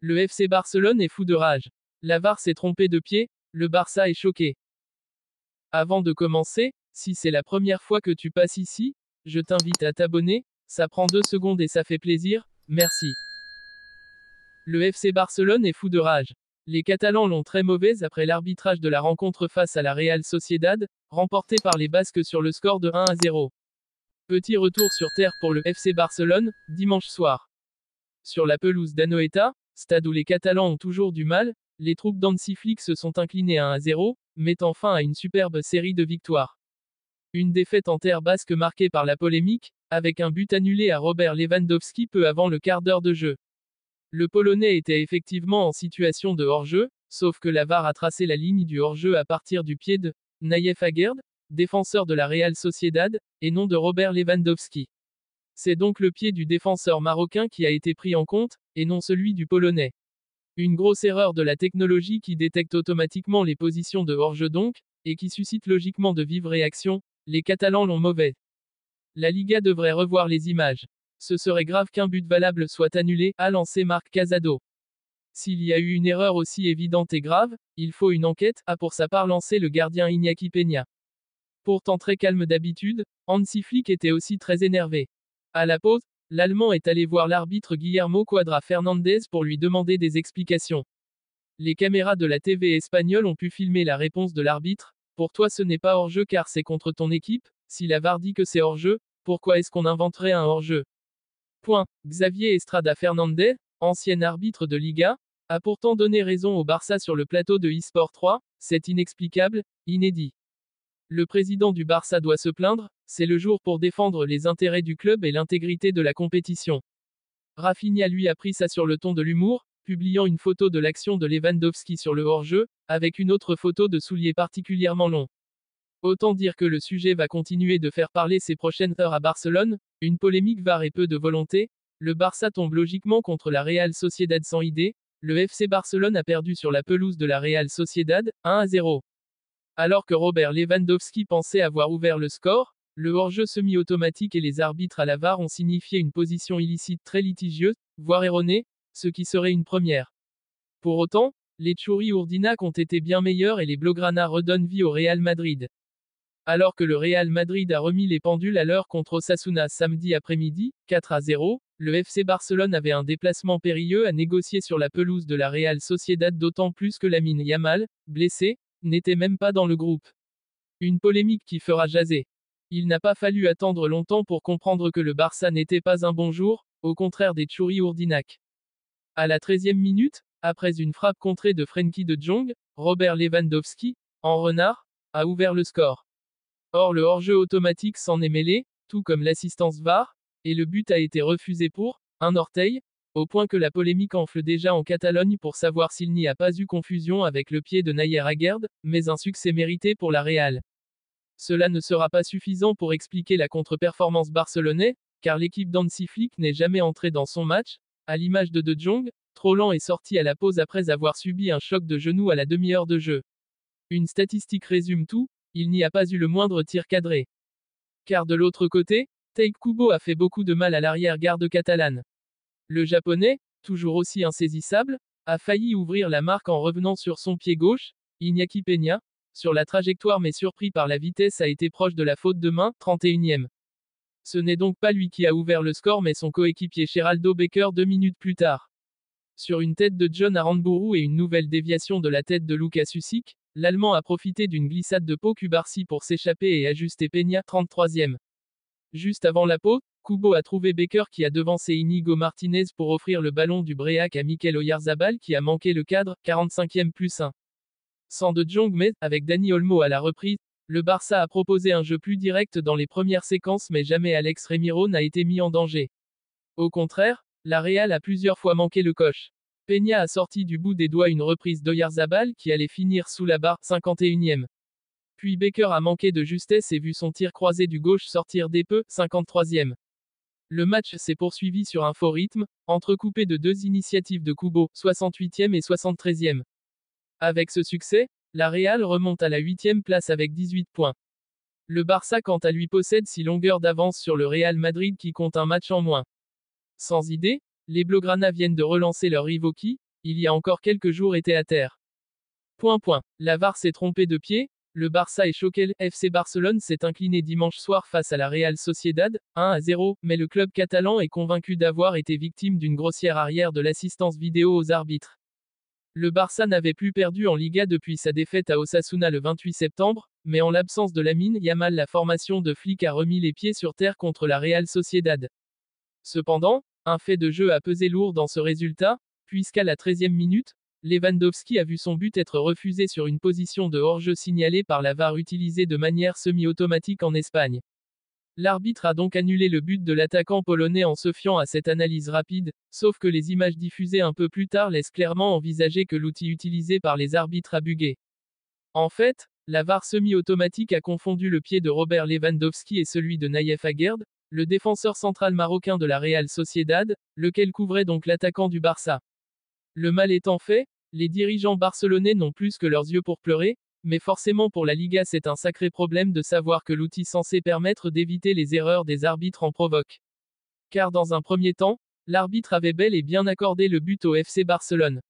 Le FC Barcelone est fou de rage. La VAR s'est trompée de pied, le Barça est choqué. Avant de commencer, si c'est la première fois que tu passes ici, je t'invite à t'abonner, ça prend 2 secondes et ça fait plaisir, merci. Le FC Barcelone est fou de rage. Les Catalans l'ont très mauvaise après l'arbitrage de la rencontre face à la Real Sociedad, remportée par les Basques sur le score de 1-0. Petit retour sur terre pour le FC Barcelone, dimanche soir. Sur la pelouse d'Anoeta, stade où les Catalans ont toujours du mal, les troupes d'Hansi Flick se sont inclinées à 1-0, mettant fin à une superbe série de victoires. Une défaite en terre basque marquée par la polémique, avec un but annulé à Robert Lewandowski peu avant le quart d'heure de jeu. Le Polonais était effectivement en situation de hors-jeu, sauf que la VAR a tracé la ligne du hors-jeu à partir du pied de Nayef Aguerd, défenseur de la Real Sociedad, et non de Robert Lewandowski. C'est donc le pied du défenseur marocain qui a été pris en compte, et non celui du Polonais. Une grosse erreur de la technologie qui détecte automatiquement les positions de hors-jeu donc, et qui suscite logiquement de vives réactions, les Catalans l'ont mauvais. La Liga devrait revoir les images. Ce serait grave qu'un but valable soit annulé, a lancé Marc Casado. S'il y a eu une erreur aussi évidente et grave, il faut une enquête, a pour sa part lancé le gardien Iñaki Peña. Pourtant très calme d'habitude, Hansi Flick était aussi très énervé. À la pause, l'Allemand est allé voir l'arbitre Guillermo Cuadra Fernandez pour lui demander des explications. Les caméras de la TV espagnole ont pu filmer la réponse de l'arbitre. Pour toi ce n'est pas hors-jeu car c'est contre ton équipe, si la VAR dit que c'est hors-jeu, pourquoi est-ce qu'on inventerait un hors-jeu? Point. Xavier Estrada Fernandez, ancien arbitre de Liga, a pourtant donné raison au Barça sur le plateau de eSport 3, c'est inexplicable, inédit. Le président du Barça doit se plaindre, c'est le jour pour défendre les intérêts du club et l'intégrité de la compétition. Rafinha lui a pris ça sur le ton de l'humour, publiant une photo de l'action de Lewandowski sur le hors-jeu, avec une autre photo de souliers particulièrement longs. Autant dire que le sujet va continuer de faire parler ces prochaines heures à Barcelone, une polémique VAR et peu de volonté, le Barça tombe logiquement contre la Real Sociedad sans idée, le FC Barcelone a perdu sur la pelouse de la Real Sociedad, 1-0. Alors que Robert Lewandowski pensait avoir ouvert le score, le hors-jeu semi-automatique et les arbitres à la VAR ont signifié une position illicite très litigieuse, voire erronée, ce qui serait une première. Pour autant, les Tchouri Ourdinak ont été bien meilleurs et les Blaugrana redonnent vie au Real Madrid. Alors que le Real Madrid a remis les pendules à l'heure contre Osasuna samedi après-midi, 4-0, le FC Barcelone avait un déplacement périlleux à négocier sur la pelouse de la Real Sociedad d'autant plus que Lamine Yamal, blessé, n'était même pas dans le groupe. Une polémique qui fera jaser. Il n'a pas fallu attendre longtemps pour comprendre que le Barça n'était pas un bon jour, au contraire des Tchouri Ourdinak. À la 13e minute, après une frappe contrée de Frenkie de Jong, Robert Lewandowski, en renard, a ouvert le score. Or le hors-jeu automatique s'en est mêlé, tout comme l'assistance VAR, et le but a été refusé pour un orteil, au point que la polémique enfle déjà en Catalogne pour savoir s'il n'y a pas eu confusion avec le pied de Nayef Aguerd, mais un succès mérité pour la Real. Cela ne sera pas suffisant pour expliquer la contre-performance barcelonaise, car l'équipe d'Hansi Flick n'est jamais entrée dans son match, à l'image de Jong, trop lent et sorti à la pause après avoir subi un choc de genou à la demi-heure de jeu. Une statistique résume tout, il n'y a pas eu le moindre tir cadré. Car de l'autre côté, Taïk Kubo a fait beaucoup de mal à l'arrière-garde catalane. Le japonais, toujours aussi insaisissable, a failli ouvrir la marque en revenant sur son pied gauche, Iñaki Peña, sur la trajectoire mais surpris par la vitesse a été proche de la faute de main, 31e. Ce n'est donc pas lui qui a ouvert le score mais son coéquipier Geraldo Becker 2 minutes plus tard. Sur une tête de John Aranburu et une nouvelle déviation de la tête de Luka Sucic, l'Allemand a profité d'une glissade de Pau Cubarsí pour s'échapper et ajuster Peña, 33e. Juste avant la pause, Kubo a trouvé Becker qui a devancé Inigo Martinez pour offrir le ballon du Break à Mikel Oyarzabal qui a manqué le cadre, 45e plus 1. Sans de Jong mais, avec Dani Olmo à la reprise, le Barça a proposé un jeu plus direct dans les premières séquences mais jamais Alex Remiro n'a été mis en danger. Au contraire, la Real a plusieurs fois manqué le coche. Peña a sorti du bout des doigts une reprise d'Oyarzabal qui allait finir sous la barre, 51e. Puis Becker a manqué de justesse et vu son tir croisé du gauche sortir des peu, 53e. Le match s'est poursuivi sur un faux rythme, entrecoupé de 2 initiatives de Kubo, 68e et 73e. Avec ce succès, la Real remonte à la 8e place avec 18 points. Le Barça quant à lui possède 6 longueurs d'avance sur le Real Madrid qui compte un match en moins. Sans idée, les Blaugrana viennent de relancer leur rivaux qui, il y a encore quelques jours était à terre. La VAR s'est trompée de pied, le Barça est choqué. Le FC Barcelone s'est incliné dimanche soir face à la Real Sociedad, 1-0, mais le club catalan est convaincu d'avoir été victime d'une grossière arrière de l'assistance vidéo aux arbitres. Le Barça n'avait plus perdu en Liga depuis sa défaite à Osasuna le 28 septembre, mais en l'absence de Lamine Yamal, la formation de flics a remis les pieds sur terre contre la Real Sociedad. Cependant, un fait de jeu a pesé lourd dans ce résultat, puisqu'à la 13e minute, Lewandowski a vu son but être refusé sur une position de hors-jeu signalée par la VAR utilisée de manière semi-automatique en Espagne. L'arbitre a donc annulé le but de l'attaquant polonais en se fiant à cette analyse rapide, sauf que les images diffusées un peu plus tard laissent clairement envisager que l'outil utilisé par les arbitres a bugué. En fait, la VAR semi-automatique a confondu le pied de Robert Lewandowski et celui de Nayef Aguerd, le défenseur central marocain de la Real Sociedad, lequel couvrait donc l'attaquant du Barça. Le mal étant fait, les dirigeants barcelonais n'ont plus que leurs yeux pour pleurer, mais forcément pour la Liga c'est un sacré problème de savoir que l'outil censé permettre d'éviter les erreurs des arbitres en provoque. Car dans un premier temps, l'arbitre avait bel et bien accordé le but au FC Barcelone.